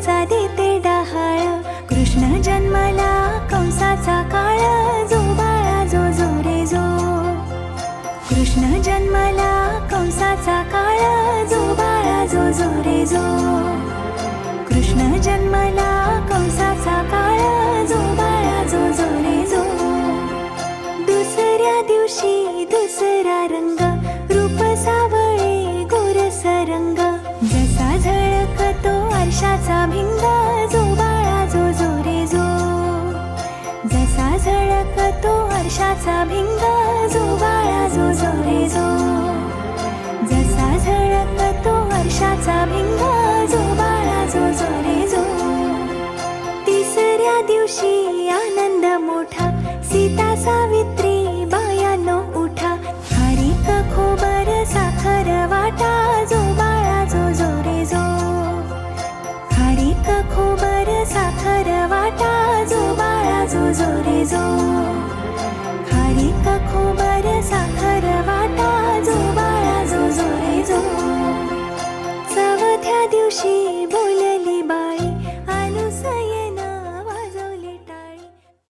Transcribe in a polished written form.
कंसाचा देते डहाळ. कृष्ण जन्मला कंसाचा काळ, जो बाळा जो जो रे जो. कृष्ण जन्मला कंसाचा काळ, जो बाळा जो जो रे जो. कृष्ण जन्मला कंसाचा काळ, जो बाळा जो जो रे जो. दुसऱ्या दिवशी दुसरा रंग, रूप सावळे गोरस रंग. जसा झळकतो आरशाचा भिंग, जो बाळा जो जो रे जो. जसा झळकतो आरशाचा भिंग, जो बाळा जो जो रे जो. जसा झळकतो आरशाचा भिंग, जो बाळा जो जो रे जो. तिसऱ्या दिवशी आनंद मोठा, सीता सावित्री